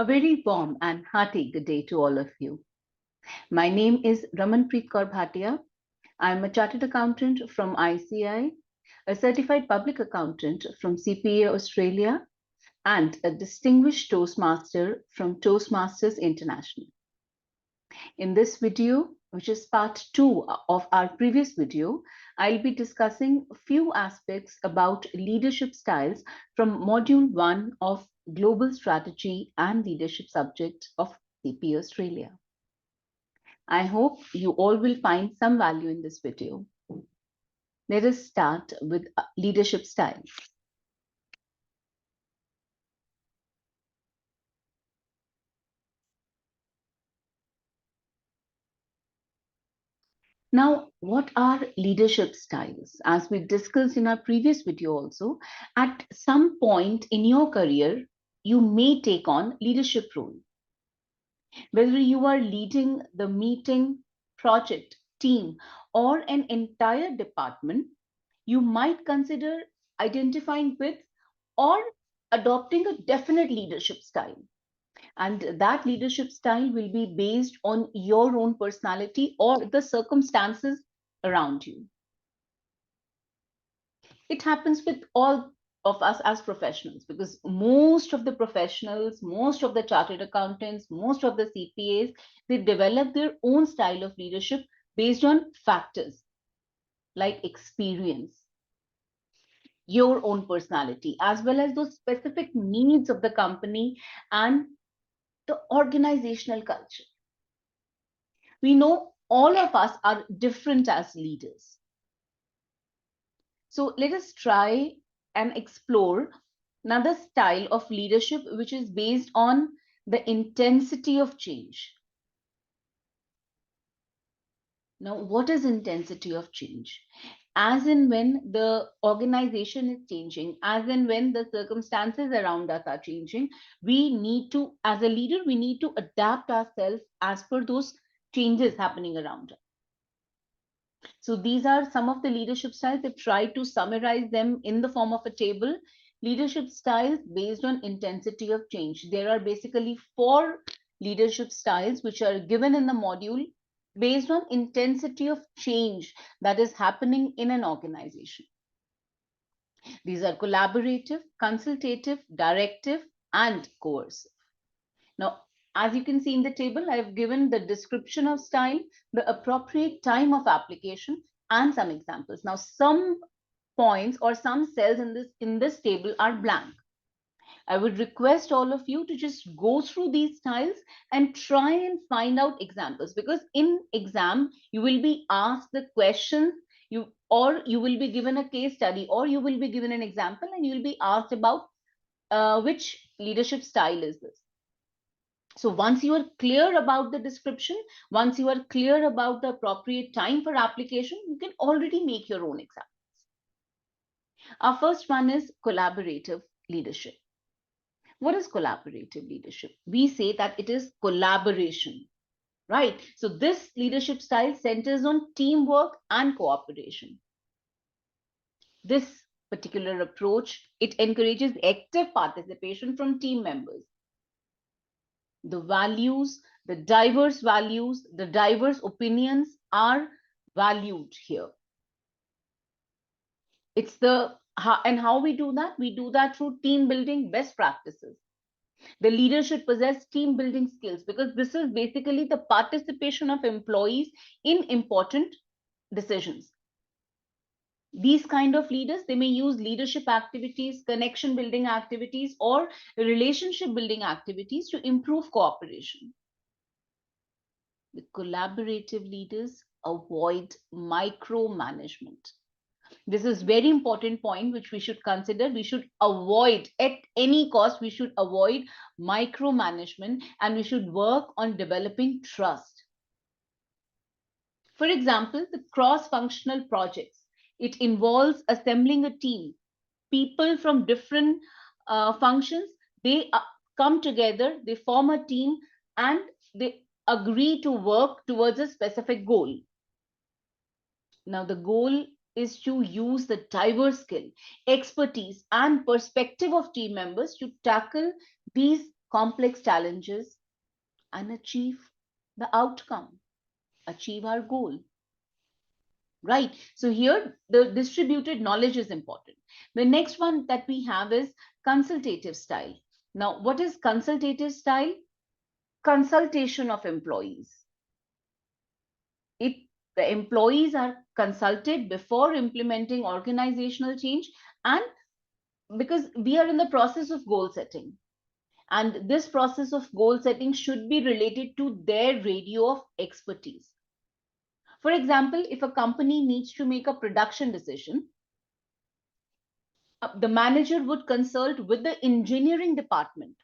A very warm and hearty good day to all of you. My name is Ramanpreet Kaur Bhatia. I am a chartered accountant from ICI, a certified public accountant from CPA Australia, and a distinguished Toastmaster from Toastmasters International. In this video, which is part 2 of our previous video, I'll be discussing a few aspects about leadership styles from Module 1 of Global Strategy and Leadership subject of CPA Australia. I hope you all will find some value in this video. Let us start with leadership styles. Now, what are leadership styles? As we discussed in our previous video also, at some point in your career, you may take on leadership role. Whether you are leading the meeting, project, team, or an entire department, you might consider identifying with or adopting a definite leadership style. And that leadership style will be based on your own personality or the circumstances around you. It happens with all of us as professionals because most of the professionals, most of the chartered accountants, most of the CPAs, they develop their own style of leadership based on factors like experience, your own personality, as well as those specific needs of the company and the organizational culture. We know all of us are different as leaders. So let us try and explore another style of leadership which is based on the intensity of change. Now, what is intensity of change? As in when the organization is changing, as in when the circumstances around us are changing, we need to, as a leader, we need to adapt ourselves as per those changes happening around us. So these are some of the leadership styles. I try to summarize them in the form of a table. Leadership styles based on intensity of change. There are basically 4 leadership styles which are given in the module based on intensity of change that is happening in an organization. These are collaborative, consultative, directive, and coercive. Now, as you can see in the table, I have given the description of style, the appropriate time of application, and some examples. Now, some points or some cells in this table are blank. I would request all of you to just go through these styles and try and find out examples, because in exam you will be asked the questions, or you will be given a case study, or you will be given an example and you will be asked about which leadership style is this. So once you are clear about the description, once you are clear about the appropriate time for application, you can already make your own examples. Our first one is collaborative leadership. What is collaborative leadership? We say that it is collaboration, right? So this leadership style centers on teamwork and cooperation. This particular approach, it encourages active participation from team members. The values, the diverse opinions are valued here. It's and how we do that? We do that through team building best practices. The leader should possess team building skills, because this is basically the participation of employees in important decisions. These kind of leaders, they may use leadership activities, connection building activities, or relationship building activities to improve cooperation. The collaborative leaders avoid micromanagement. This is very important point which we should consider. We should avoid, at any cost, we should avoid micromanagement, and we should work on developing trust. For example, the cross-functional projects. It involves assembling a team. People from different functions, they come together, they form a team, and they agree to work towards a specific goal. Now, the goal is to use the diverse skill, expertise, and perspective of team members to tackle these complex challenges, and achieve the outcome, achieve our goal. Right. So here the distributed knowledge is important. The next one that we have is consultative style. Now, what is consultative style? Consultation of employees. It The employees are consulted before implementing organizational change, and because we are in the process of goal setting, and this process of goal setting should be related to their radio of expertise. For example, if a company needs to make a production decision, the manager would consult with the engineering department,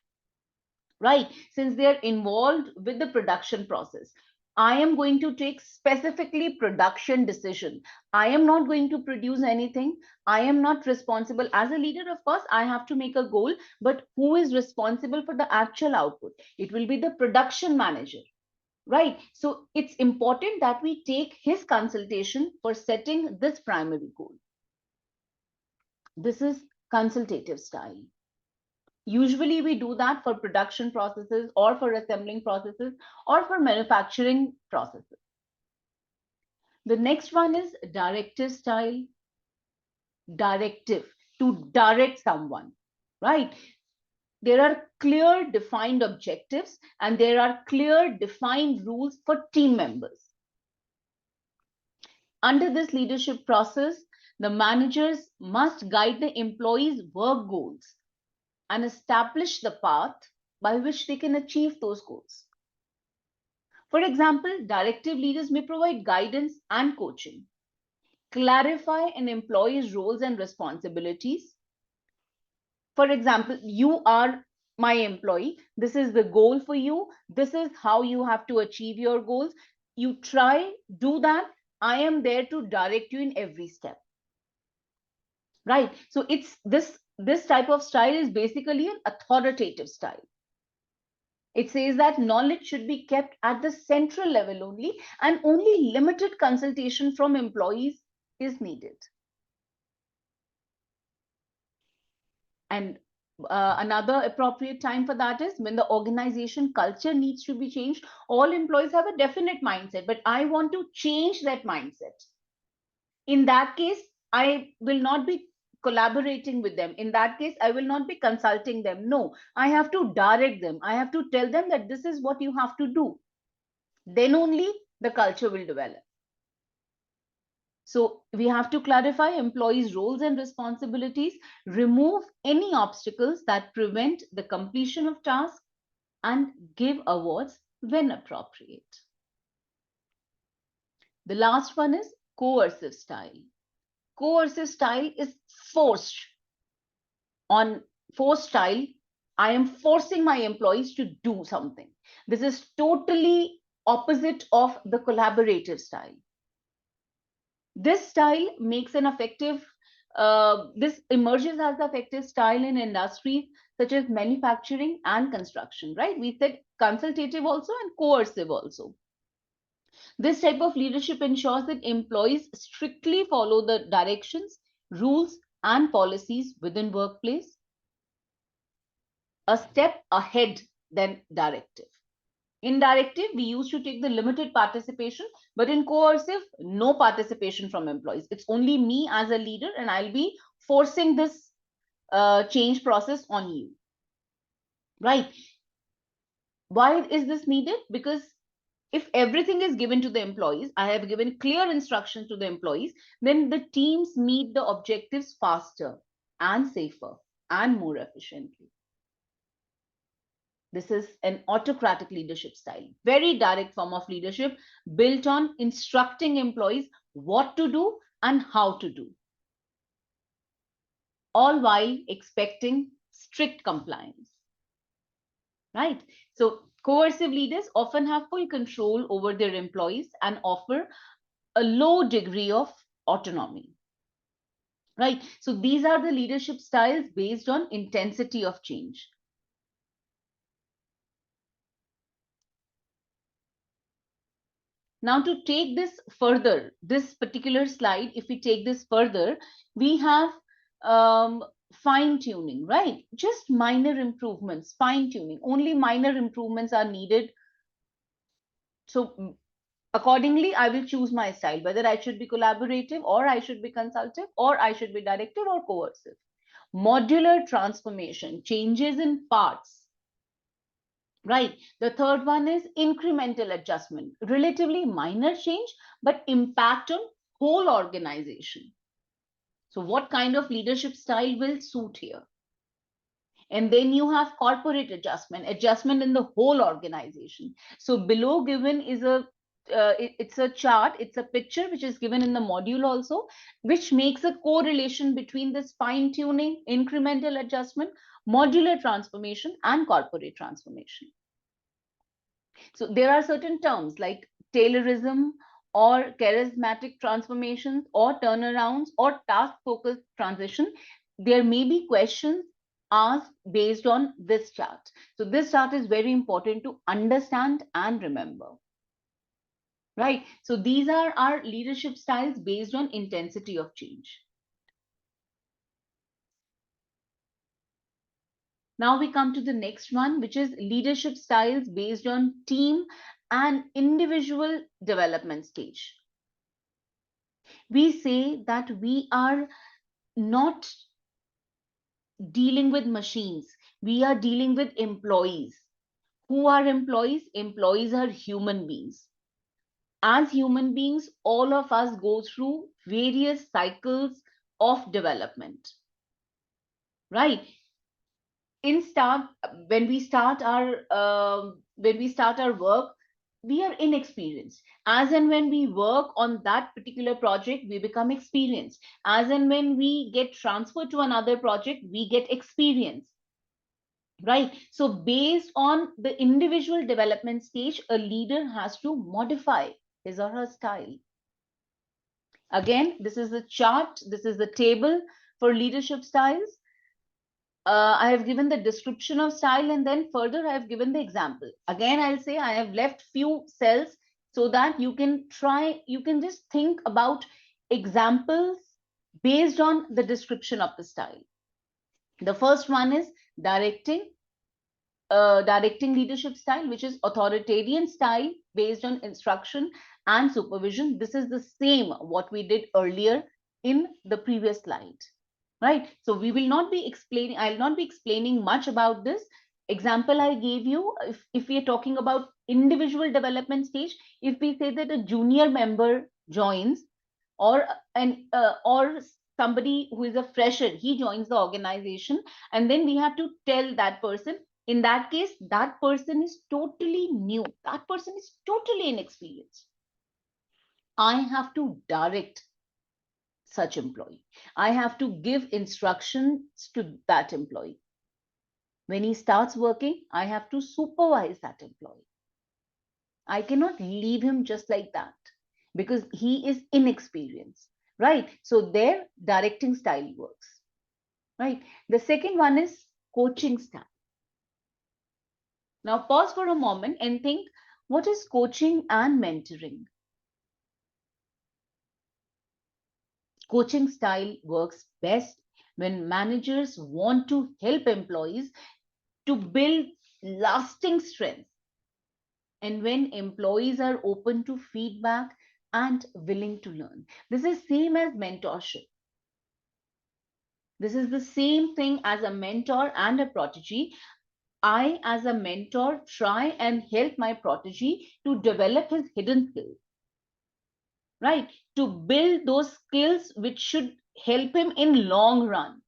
right? Since they are involved with the production process. I am going to take specifically production decision. I am not going to produce anything. I am not responsible as a leader. Of course, I have to make a goal, but who is responsible for the actual output? It will be the production manager, right? So it's important that we take his consultation for setting this primary goal. This is consultative style. Usually we do that for production processes or for assembling processes or for manufacturing processes. The next one is directive style. Directive, to direct someone, right? There are clear defined objectives and there are clear defined rules for team members. Under this leadership process, the managers must guide the employees' work goals and establish the path by which they can achieve those goals. For example, directive leaders may provide guidance and coaching, clarify an employee's roles and responsibilities. For example, you are my employee. This is the goal for you. This is how you have to achieve your goals. You try, do that. I am there to direct you in every step. Right. So it's this type of style is basically an authoritative style. It says that knowledge should be kept at the central level only, and only limited consultation from employees is needed. And another appropriate time for that is when the organization culture needs to be changed. All employees have a definite mindset, but I want to change that mindset. In that case, I will not be collaborating with them. In that case, I will not be consulting them. No, I have to direct them. I have to tell them that this is what you have to do. Then only the culture will develop. So we have to clarify employees' roles and responsibilities, remove any obstacles that prevent the completion of tasks, and give awards when appropriate. The last one is coercive style. Coercive style is forced. On forced style, I am forcing my employees to do something. This is totally opposite of the collaborative style. This style makes an effective, this emerges as the effective style in industries such as manufacturing and construction, right? We said consultative also and coercive also. This type of leadership ensures that employees strictly follow the directions, rules, and policies within workplace, a step ahead than directive. In directive, we used to take the limited participation, but in coercive, no participation from employees. It's only me as a leader, and I'll be forcing this change process on you. Right? Why is this needed? Because if everything is given to the employees, I have given clear instructions to the employees, then the teams meet the objectives faster and safer and more efficiently. This is an autocratic leadership style, very direct form of leadership built on instructing employees what to do and how to do, all while expecting strict compliance. Right? So, coercive leaders often have full control over their employees and offer a low degree of autonomy. Right? So, these are the leadership styles based on intensity of change. Now, to take this further, this particular slide, if we take this further, we have fine tuning, right? Just minor improvements, fine tuning. Only minor improvements are needed. So accordingly, I will choose my style, whether I should be collaborative, or I should be consultative, or I should be directive or coercive. Modular transformation, changes in parts, right? The third one is incremental adjustment, relatively minor change, but impact on whole organization. So what kind of leadership style will suit here? And then you have corporate adjustment, adjustment in the whole organization. So below given is it's a chart, it's a picture which is given in the module also, which makes a correlation between this fine tuning, incremental adjustment, modular transformation, and corporate transformation. So there are certain terms like Taylorism or charismatic transformations or turnarounds or task focused transition. There may be questions asked based on this chart. So this chart is very important to understand and remember. Right. So these are our leadership styles based on intensity of change. Now we come to the next one, which is leadership styles based on team and individual development stage. We say that we are not dealing with machines, we are dealing with employees. Who are employees? Employees are human beings. As human beings, all of us go through various cycles of development, right? In start when we start our work, we are inexperienced. As and when we work on that particular project, we become experienced. As and when we get transferred to another project, we get experience, right? So based on the individual development stage, a leader has to modify his or her style. Again, this is the chart, this is the table for leadership styles. I have given the description of style, and then further I have given the example. Again, I'll say I have left few cells so that you can try, you can just think about examples based on the description of the style. The first one is directing, directing leadership style, which is authoritarian style based on instruction and supervision. This is the same what we did earlier in the previous slide, right? So we will not be explaining, I'll not be explaining much about this. Example I gave you, if we are talking about individual development stage, if we say that a junior member joins, or or somebody who is a fresher, he joins the organization, and then we have to tell that person, in that case that person is totally new, that person is totally inexperienced. I have to direct such employee. I have to give instructions to that employee. When he starts working, I have to supervise that employee. I cannot leave him just like that because he is inexperienced, right? So their directing style works, right? The second one is coaching style. Now pause for a moment and think, what is coaching and mentoring? Coaching style works best when managers want to help employees to build lasting strength, and when employees are open to feedback and willing to learn. This is same as mentorship. This is the same thing as a mentor and a protege. I, as a mentor, try and help my protege to develop his hidden skills, right? To build those skills which should help him in long run.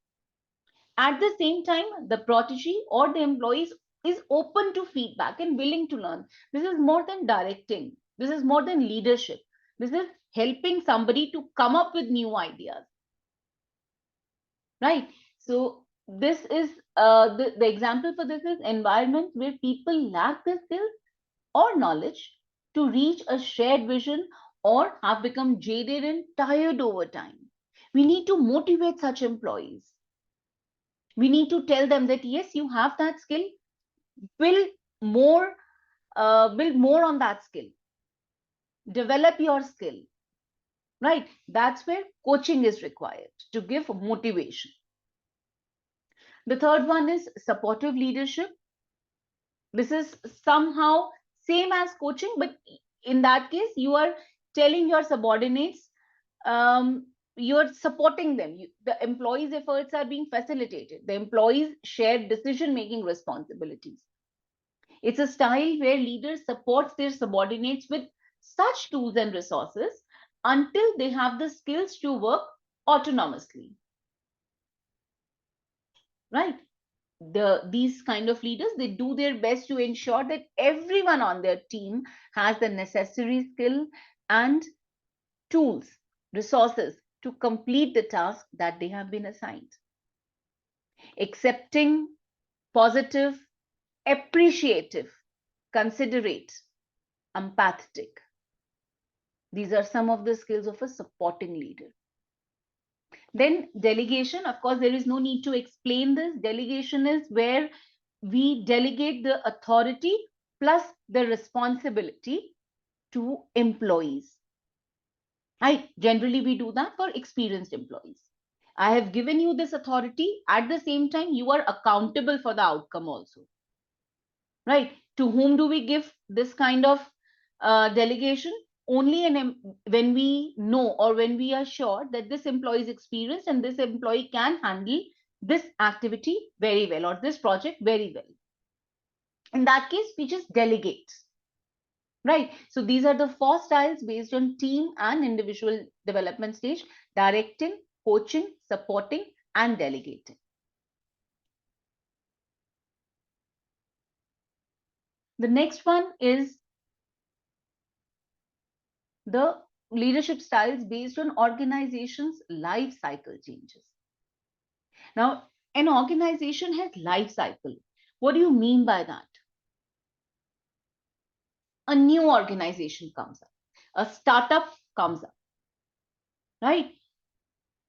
At the same time, the protege or the employees is open to feedback and willing to learn. This is more than directing. This is more than leadership. This is helping somebody to come up with new ideas, right? So this is the example for this is environment where people lack the skills or knowledge to reach a shared vision or have become jaded and tired over time. We need to motivate such employees. We need to tell them that yes, you have that skill, build more, build more on that skill, develop your skill, right? That's where coaching is required to give motivation. The third one is supportive leadership. This is somehow same as coaching, but in that case, you are telling your subordinates, you're supporting them. The employees' efforts are being facilitated. The employees share decision making responsibilities. It's a style where leaders supports their subordinates with such tools and resources until they have the skills to work autonomously. Right? These kind of leaders, they do their best to ensure that everyone on their team has the necessary skill and tools, resources to complete the task that they have been assigned. Accepting, positive, appreciative, considerate, empathetic. These are some of the skills of a supporting leader. Then delegation, of course, there is no need to explain this. Delegation is where we delegate the authority plus the responsibility to employees. Right? Generally, we do that for experienced employees. I have given you this authority. At the same time, you are accountable for the outcome also. Right? To whom do we give this kind of delegation? Only when we know or when we are sure that this employee is experienced and this employee can handle this activity very well or this project very well. In that case, we just delegate. Right. So these are the four styles based on team and individual development stage: directing, coaching, supporting, and delegating. The next one is the leadership styles based on organization's life cycle changes. Now, an organization has life cycle. What do you mean by that? A new organization comes up, a startup comes up, right?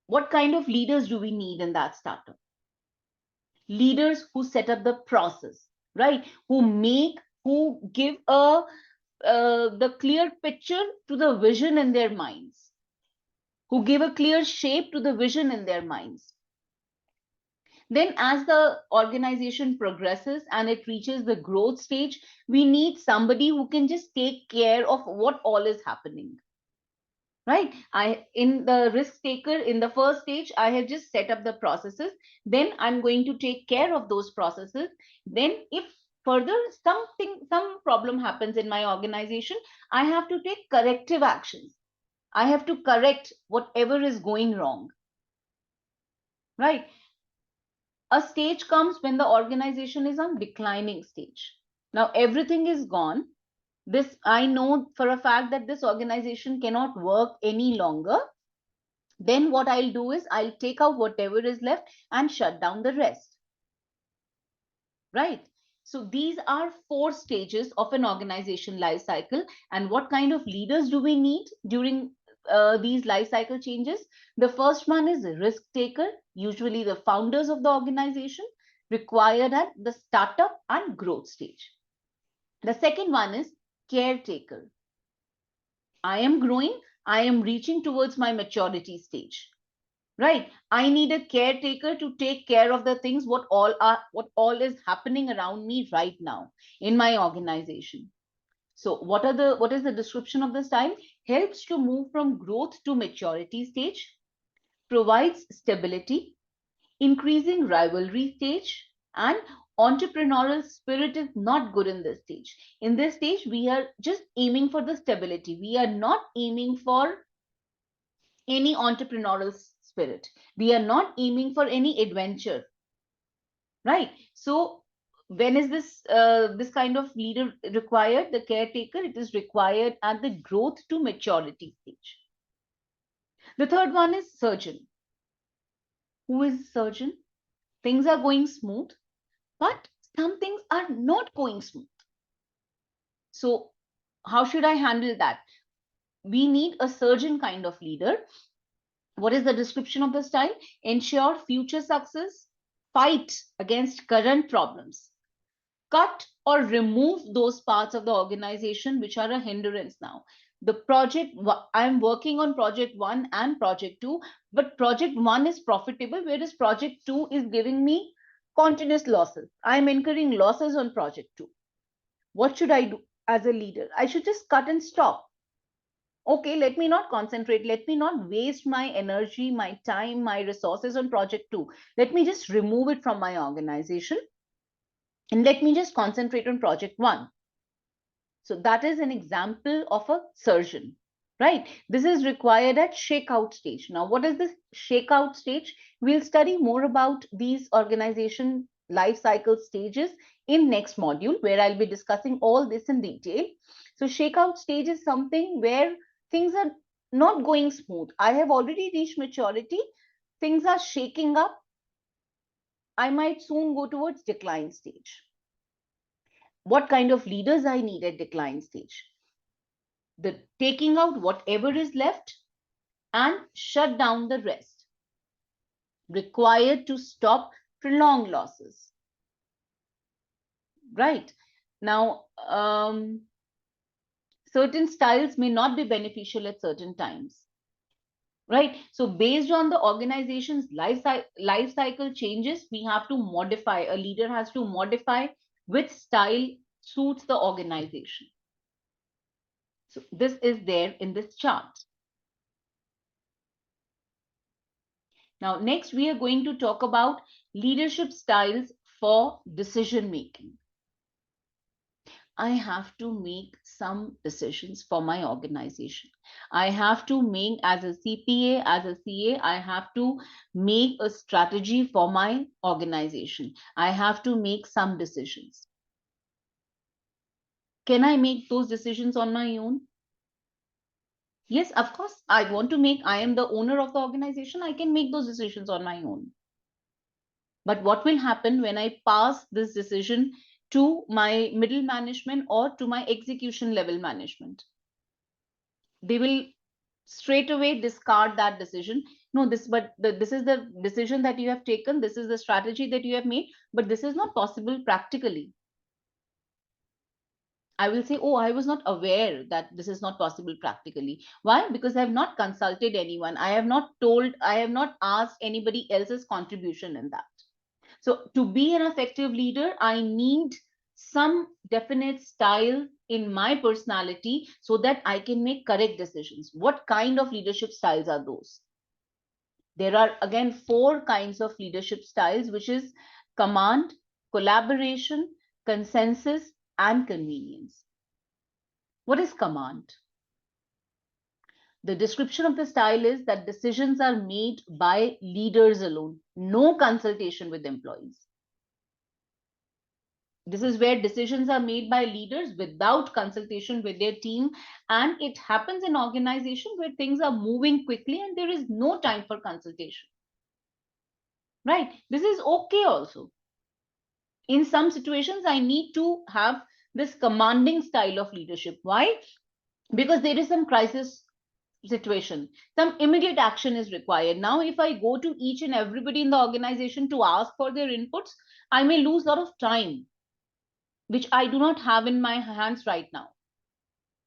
What kind of leaders do we need in that startup? Leaders who set up the process, right? Who give the clear picture to the vision in their minds, who give a clear shape to the vision in their minds. Then, as the organization progresses and it reaches the growth stage, we need somebody who can just take care of what all is happening. Right? In the risk taker, in the first stage, I have just set up the processes. Then I'm going to take care of those processes. Then, if further some problem happens in my organization, I have to take corrective actions. I have to correct whatever is going wrong. Right? A stage comes when the organization is on declining stage. Now everything is gone. This, I know for a fact that this organization cannot work any longer. Then what I'll do is I'll take out whatever is left and shut down the rest. Right? So these are four stages of an organization life cycle. And what kind of leaders do we need during these life cycle changes? The first one is risk taker, usually the founders of the organization, required at the startup and growth stage. The second one is caretaker. I am growing, I am reaching towards my maturity stage. Right? I need a caretaker to take care of the things what all is happening around me right now in my organization. So what is the description of the style? Helps to move from growth to maturity stage, provides stability, increasing rivalry stage, and entrepreneurial spirit is not good in this stage. In this stage, we are just aiming for the stability. We are not aiming for any entrepreneurial spirit. We are not aiming for any adventure, right? So when is this kind of leader required? The caretaker, it is required at the growth to maturity stage. The third one is surgeon. Who is surgeon? Things are going smooth, but some things are not going smooth. So how should I handle that? We need a surgeon kind of leader. What is the description of the style? Ensure future success, fight against current problems, cut or remove those parts of the organization which are a hindrance now. The project, I'm working on project one and project two, but project one is profitable, whereas project two is giving me continuous losses. I'm incurring losses on project 2. What should I do as a leader? I should just cut and stop. Okay, let me not concentrate. Let me not waste my energy, my time, my resources on project 2. Let me just remove it from my organization and let me just concentrate on project 1. So that is an example of a surgeon, right? This is required at shakeout stage. Now, what is this shakeout stage? We'll study more about these organization life cycle stages in next module, where I'll be discussing all this in detail. So shakeout stage is something where things are not going smooth. I have already reached maturity. Things are shaking up. I might soon go towards decline stage. What kind of leaders I need at decline stage? The taking out whatever is left and shut down the rest, required to stop prolonged losses, right? Now, certain styles may not be beneficial at certain times, right? So based on the organization's life cycle changes, we have to modify, a leader has to modify which style suits the organization. So this is there in this chart. Now, next, we are going to talk about leadership styles for decision making. I have to make some decisions for my organization. I have to make, as a CPA, as a CA, I have to make a strategy for my organization. I have to make some decisions. Can I make those decisions on my own? Yes, of course. I want to make, I am the owner of the organization. I can make those decisions on my own. But what will happen when I pass this decision to my middle management or to my execution level management? They will straight away discard that decision. No, this is the decision that you have taken. This is the strategy that you have made, but this is not possible practically. I will say, oh, I was not aware that this is not possible practically. Why? Because I have not consulted anyone. I have not told, I have not asked anybody else's contribution in that. So to be an effective leader, I need some definite style in my personality so that I can make correct decisions. What kind of leadership styles are those? There are again 4 kinds of leadership styles, which is command, collaboration, consensus, and convenience. What is command? The description of the style is that decisions are made by leaders alone, no consultation with employees. This is where decisions are made by leaders without consultation with their team. And it happens in organizations where things are moving quickly and there is no time for consultation. Right? This is okay also. In some situations, I need to have this commanding style of leadership. Why? Because there is some crisis situation, some immediate action is required. Now, if I go to each and everybody in the organization to ask for their inputs, I may lose a lot of time, which I do not have in my hands right now.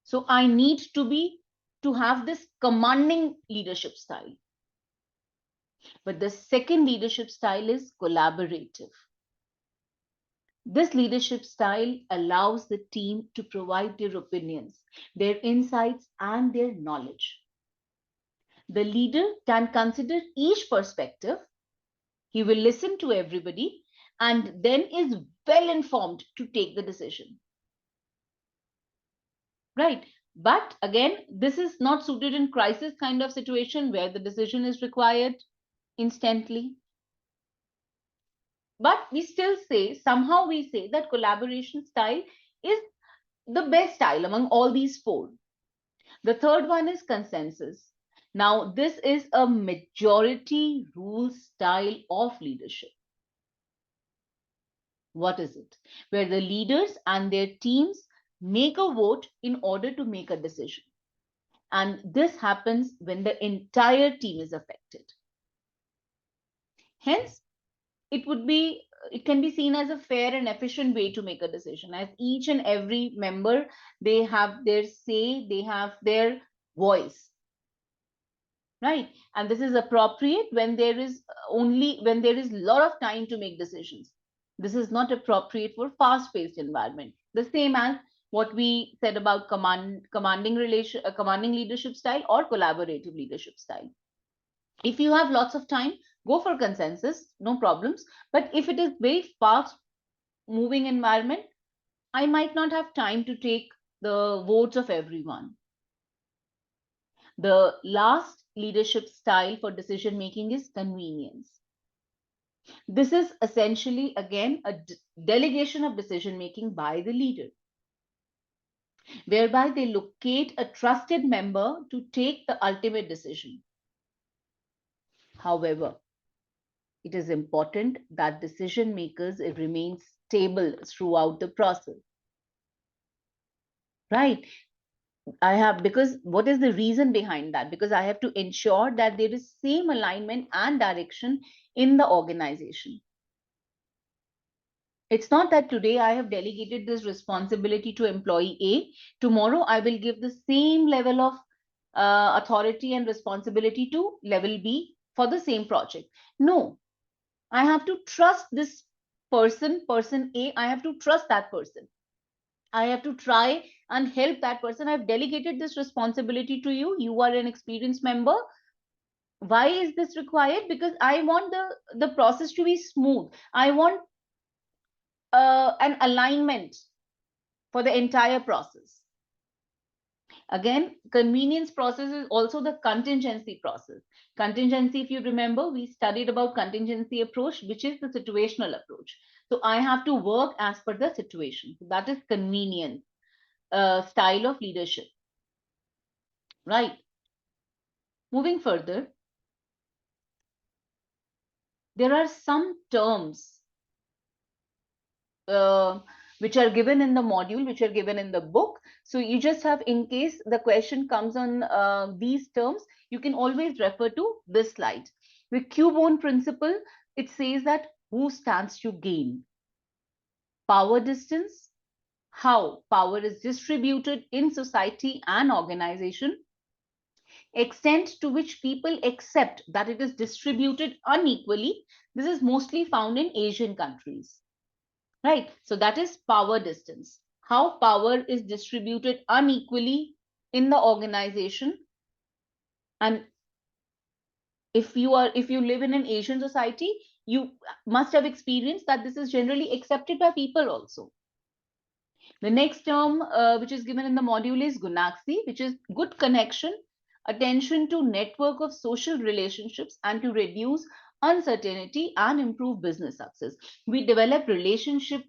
So I need to have this commanding leadership style. But the second leadership style is collaborative. This leadership style allows the team to provide their opinions, their insights, and their knowledge. The leader can consider each perspective. He will listen to everybody and then is well informed to take the decision. Right. But again, this is not suited in crisis kind of situation where the decision is required instantly. But we still say, somehow we say that collaboration style is the best style among all these 4. The third one is consensus. Now, this is a majority rule style of leadership. What is it? Where the leaders and their teams make a vote in order to make a decision. And this happens when the entire team is affected. Hence, it can be seen as a fair and efficient way to make a decision, as each and every member, they have their say, they have their voice, right? And this is appropriate when there is a lot of time to make decisions. This is not appropriate for fast-paced environment. The same as what we said about commanding leadership style or collaborative leadership style. If you have lots of time, go for consensus, no problems. But if it is very fast moving environment, I might not have time to take the votes of everyone. The last leadership style for decision making is convenience. This is essentially, again, a delegation of decision making by the leader, whereby they locate a trusted member to take the ultimate decision. However, it is important that decision makers remain stable throughout the process. Right? I have, because what is the reason behind that? Because I have to ensure that there is same alignment and direction in the organization. It's not that today I have delegated this responsibility to employee A, tomorrow I will give the same level of authority and responsibility to level B for the same project. No, I have to trust this person A, I have to trust that person. I have to try and help that person. I've delegated this responsibility to you. You are an experienced member. Why is this required? Because I want the process to be smooth. I want an alignment for the entire process. Again, convenience process is also the contingency process. Contingency, if you remember, we studied about contingency approach, which is the situational approach. So I have to work as per the situation. So that is convenience style of leadership. Right. Moving further, there are some terms uh, which are given in the module, which are given in the book. So you just have, in case the question comes on these terms, you can always refer to this slide. The Cubone principle, it says that who stands to gain? Power distance, how power is distributed in society and organization, extent to which people accept that it is distributed unequally. This is mostly found in Asian countries, right? So that is power distance, how power is distributed unequally in the organization. And if you live in an Asian society, you must have experienced that this is generally accepted by people also. The next term which is given in the module is gunaxi, which is good connection, attention to network of social relationships and to reduce uncertainty and improve business success. We develop relationship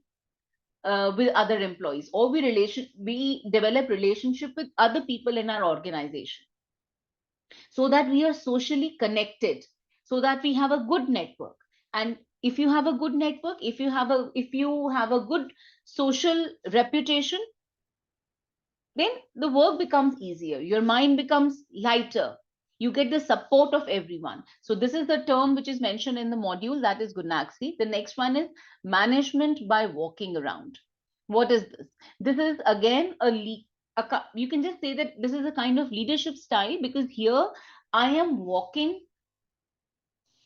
with other employees, or we develop relationship with other people in our organization, so that we are socially connected, so that we have a good network. And if you have a good network, if you have a good social reputation, then the work becomes easier, your mind becomes lighter, you get the support of everyone. So this is the term which is mentioned in the module, that is gunaxi. The next one is management by walking around. What is this? This is again you can just say that this is a kind of leadership style, because here I am walking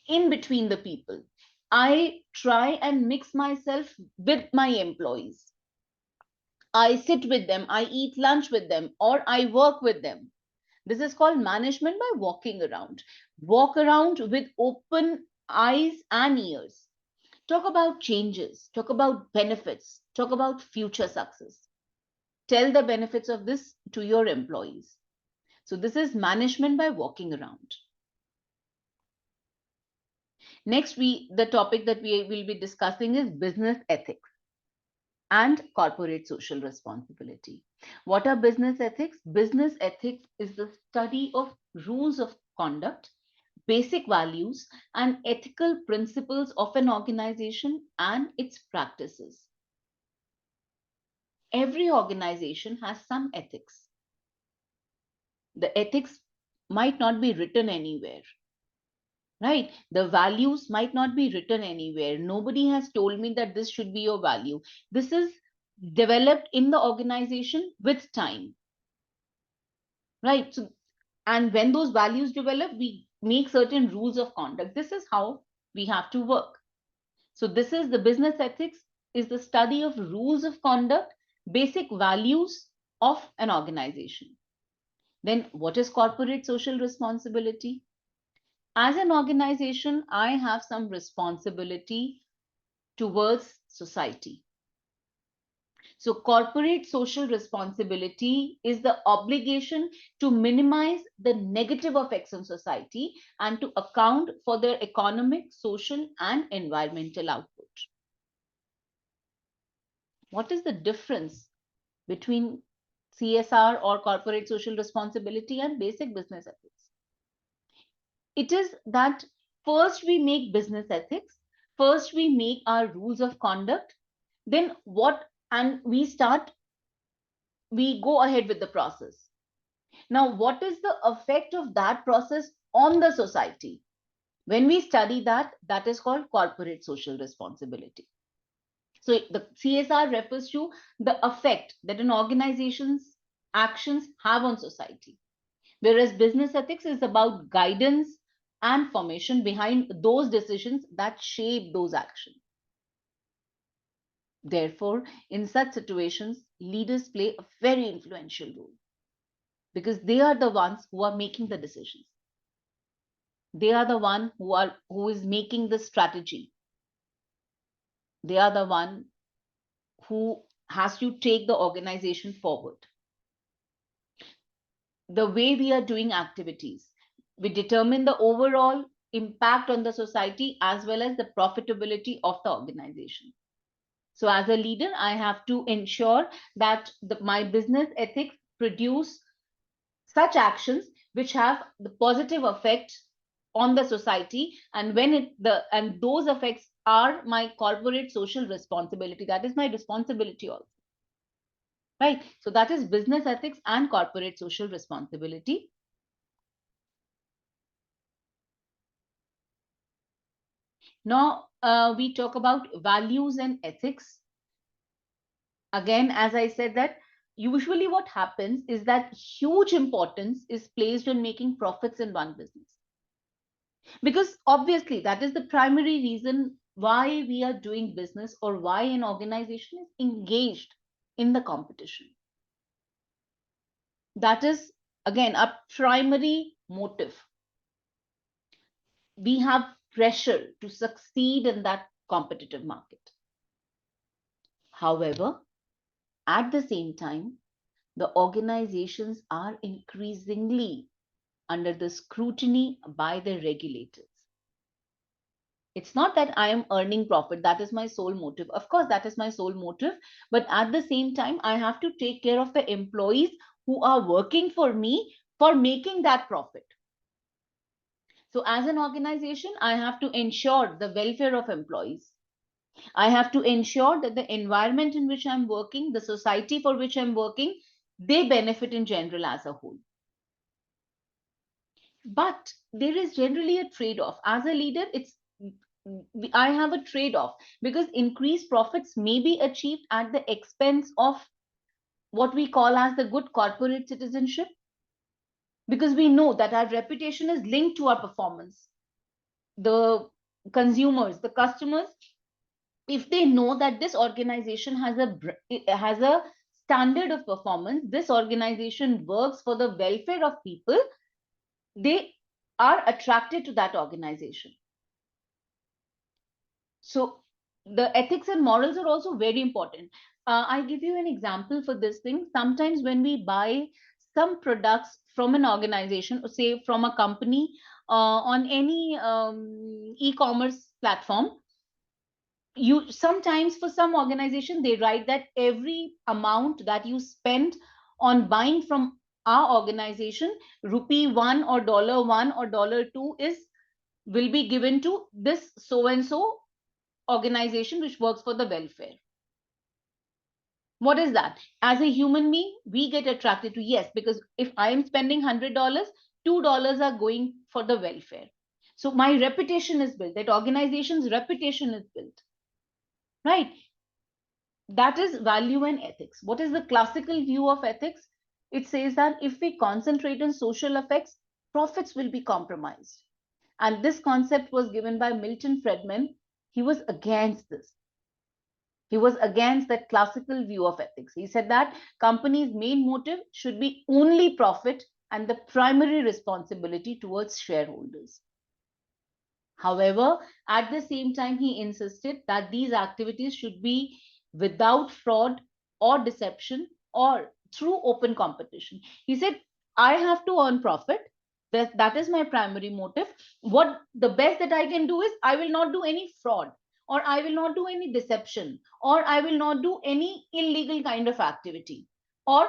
in between the people. I try and mix myself with my employees. I sit with them, I eat lunch with them, or I work with them. This is called management by walking around. Walk around with open eyes and ears. Talk about changes, talk about benefits, talk about future success. Tell the benefits of this to your employees. So, this is management by walking around. Next, the topic that we will be discussing is business ethics and corporate social responsibility. What are business ethics? Business ethics is the study of rules of conduct, basic values, and ethical principles of an organization and its practices. Every organization has some ethics. The ethics might not be written anywhere, right? The values might not be written anywhere. Nobody has told me that this should be your value. This is developed in the organization with time, right? So, and when those values develop, we make certain rules of conduct. This is how we have to work. So this is the business ethics is the study of rules of conduct, basic values of an organization. Then what is corporate social responsibility? As an organization, I have some responsibility towards society. So, corporate social responsibility is the obligation to minimize the negative effects on society and to account for their economic, social, and environmental output. What is the difference between CSR or corporate social responsibility and basic business ethics? It is that first we make business ethics, first we make our rules of conduct, then what, and we go ahead with the process. Now, what is the effect of that process on the society? When we study that, that is called corporate social responsibility. So the CSR refers to the effect that an organization's actions have on society, whereas business ethics is about guidance and formation behind those decisions that shape those actions. Therefore, in such situations, leaders play a very influential role because they are the ones who are making the decisions. They are the one who is making the strategy. They are the one who has to take the organization forward. The way we are doing activities, we determine the overall impact on the society as well as the profitability of the organization. So as a leader, I have to ensure that my business ethics produce such actions which have the positive effect on the society, and when and those effects are my corporate social responsibility, that is my responsibility also, right? So that is business ethics and corporate social responsibility. Now we talk about values and ethics. Again, as I said, that usually what happens is that huge importance is placed on making profits in one business, because obviously that is the primary reason why we are doing business or why an organization is engaged in the competition. That is again a primary motive. We have pressure to succeed in that competitive market. However, at the same time, the organizations are increasingly under the scrutiny by the regulators. It's not that I am earning profit, that is my sole motive. Of course, that is my sole motive. But at the same time, I have to take care of the employees who are working for me for making that profit. So, as an organization, I have to ensure the welfare of employees. I have to ensure that the environment in which I'm working, the society for which I'm working, they benefit in general as a whole. But there is generally a trade off. As a leader, I have a trade off because increased profits may be achieved at the expense of what we call as the good corporate citizenship, because we know that our reputation is linked to our performance. The consumers, the customers, if they know that this organization has a standard of performance, this organization works for the welfare of people, they are attracted to that organization. So the ethics and morals are also very important. I give you an example for this thing. Sometimes when we buy some products from an organization, or say from a company, on any e-commerce platform, you sometimes for some organization they write that every amount that you spend on buying from our organization, rupee one or dollar one or dollar two, is will be given to this so and so organization which works for the welfare. What is that? As a human being, we get attracted to, yes, because if I am spending $100, $2 are going for the welfare. So my reputation is built, that organization's reputation is built, right? That is value and ethics. What is the classical view of ethics? It says that if we concentrate on social effects, profits will be compromised. And this concept was given by Milton Friedman. He was against this. He was against that classical view of ethics. He said that companies' main motive should be only profit and the primary responsibility towards shareholders. However, at the same time, he insisted that these activities should be without fraud or deception or through open competition. He said, I have to earn profit. That is my primary motive. What the best that I can do is I will not do any fraud, or I will not do any deception, or I will not do any illegal kind of activity, or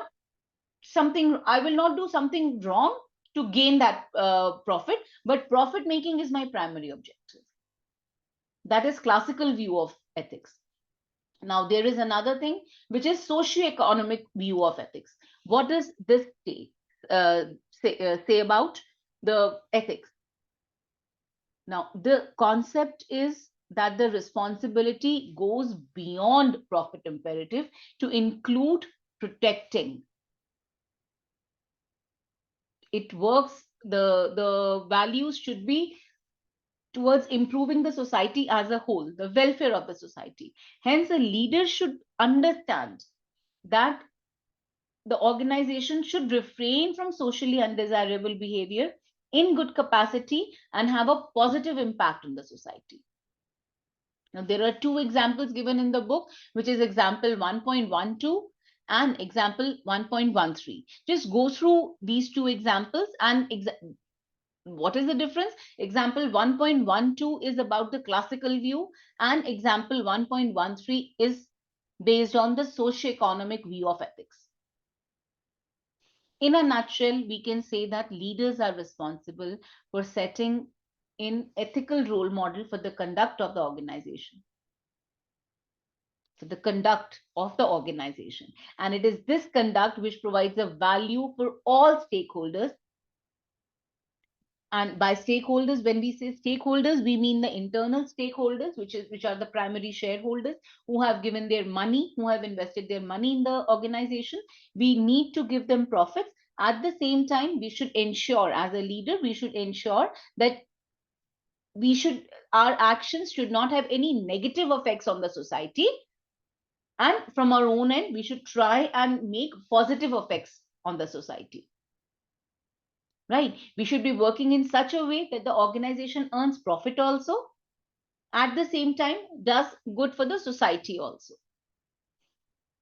something, I will not do something wrong to gain that profit, but profit making is my primary objective. That is classical view of ethics. Now there is another thing which is socio-economic view of ethics. What does this say about the ethics? Now the concept is that the responsibility goes beyond profit imperative to include protecting. It works, the values should be towards improving the society as a whole, the welfare of the society. Hence, a leader should understand that the organization should refrain from socially undesirable behavior in good capacity and have a positive impact on the society. Now, there are two examples given in the book, which is example 1.12 and example 1.13. Just go through these two examples and what is the difference? Example 1.12 is about the classical view, and example 1.13 is based on the socio-economic view of ethics. In a nutshell, we can say that leaders are responsible for setting in ethical role model for the conduct of the organization. For the conduct of the organization. And it is this conduct which provides a value for all stakeholders. And by stakeholders, when we say stakeholders, we mean the internal stakeholders, which are the primary shareholders who have given their money, who have invested their money in the organization. We need to give them profits. At the same time, we should ensure, as a leader, we should ensure that our actions should not have any negative effects on the society. And from our own end, we should try and make positive effects on the society. Right? We should be working in such a way that the organization earns profit also, at the same time does good for the society also.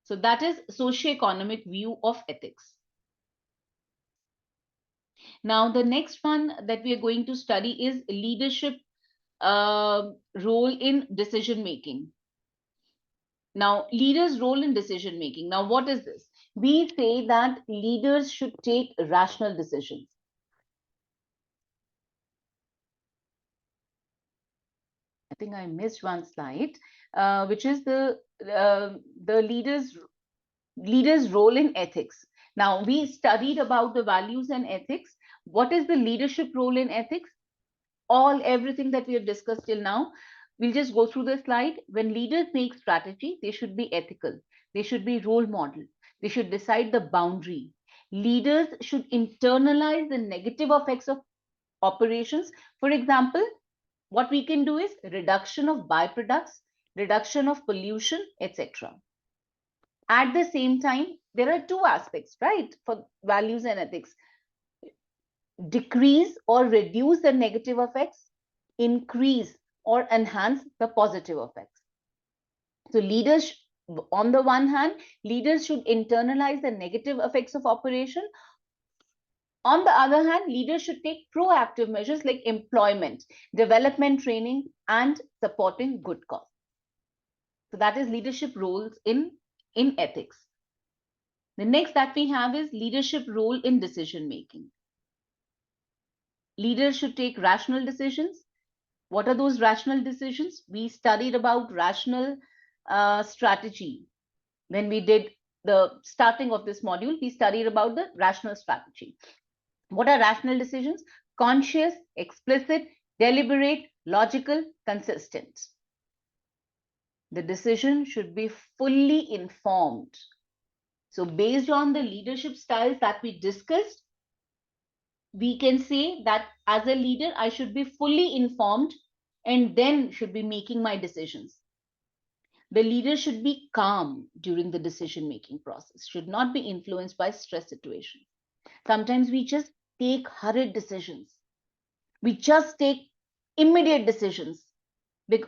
So that is socio-economic view of ethics. Now the next one that we are going to study is leadership role in decision making. Now, leaders' role in decision making. Now, what is this? We say that leaders should take rational decisions. I think I missed one slide, which is the leaders' role in ethics. Now, we studied about the values and ethics. What is the leadership role in ethics? Everything that we have discussed till now, we'll just go through the slide. When leaders make strategy, they should be ethical. They should be role model. They should decide the boundary. Leaders should internalize the negative effects of operations. For example, what we can do is reduction of byproducts, reduction of pollution, etc. At the same time, there are two aspects, right, for values and ethics: decrease or reduce the negative effects, increase or enhance the positive effects. So leaders, on the one hand, leaders should internalize the negative effects of operation. On the other hand, leaders should take proactive measures like employment, development training, and supporting good cause. So that is leadership roles in ethics. The next that we have is leadership role in decision making. Leaders should take rational decisions. What are those rational decisions? We studied about rational strategy. When we did the starting of this module, we studied about the rational strategy. What are rational decisions? Conscious, explicit, deliberate, logical, consistent. The decision should be fully informed. So based on the leadership styles that we discussed, we can say that as a leader, I should be fully informed and then should be making my decisions. The leader should be calm during the decision making process, should not be influenced by stress situations. Sometimes we just take hurried decisions. We just take immediate decisions.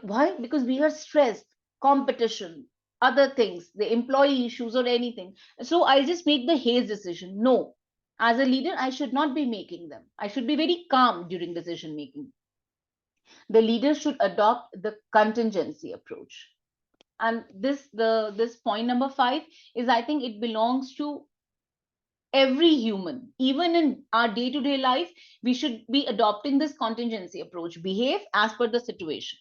Why? Because we are stressed, competition, other things, the employee issues or anything. So I just make the haste decision. No. As a leader, I should not be making them. I should be very calm during decision making. The leader should adopt the contingency approach. And this point number 5 is, I think it belongs to every human. Even in our day to day life, we should be adopting this contingency approach. Behave as per the situation.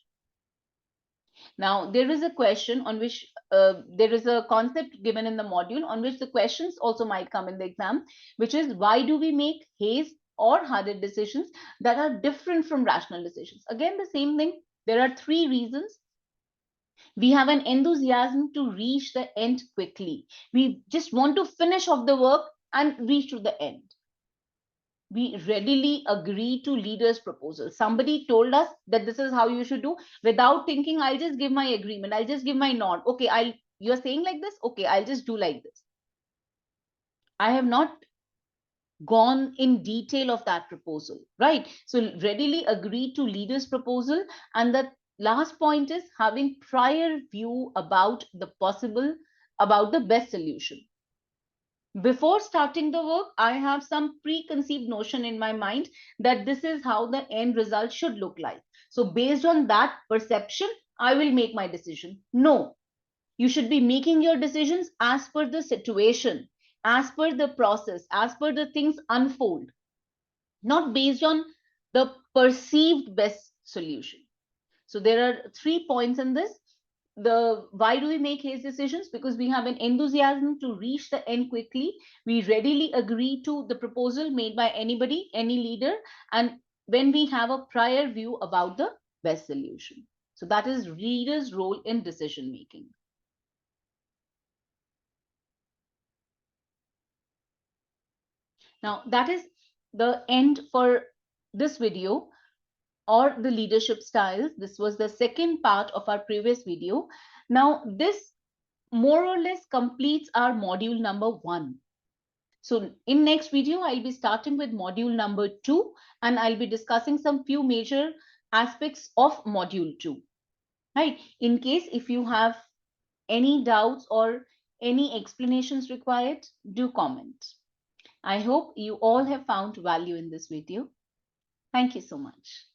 Now, there is a question on which there is a concept given in the module on which the questions also might come in the exam, which is, why do we make haste or hurried decisions that are different from rational decisions? Again, the same thing. There are 3 reasons. We have an enthusiasm to reach the end quickly. We just want to finish off the work and reach to the end. We readily agree to leaders' proposal. Somebody told us that this is how you should do. Without thinking, I'll just give my agreement. I'll just give my nod. Okay, you're saying like this. Okay, I'll just do like this. I have not gone in detail of that proposal, right? So readily agree to leaders' proposal. And the last point is having prior view about the best solution. Before starting the work, I have some preconceived notion in my mind that this is how the end result should look like. So based on that perception, I will make my decision. No, you should be making your decisions as per the situation, as per the process, as per the things unfold, not based on the perceived best solution. So there are 3 points in this. Why do we make haste decisions? Because we have an enthusiasm to reach the end quickly. We readily agree to the proposal made by anybody, any leader, and when we have a prior view about the best solution. So that is leaders' role in decision making. Now that is the end for this video, or the leadership styles. This was the second part of our previous video. Now this more or less completes our module number 1. So in next video, I'll be starting with module number 2, and I'll be discussing some few major aspects of module 2. Right? In case if you have any doubts or any explanations required, do comment. I hope you all have found value in this video. Thank you so much.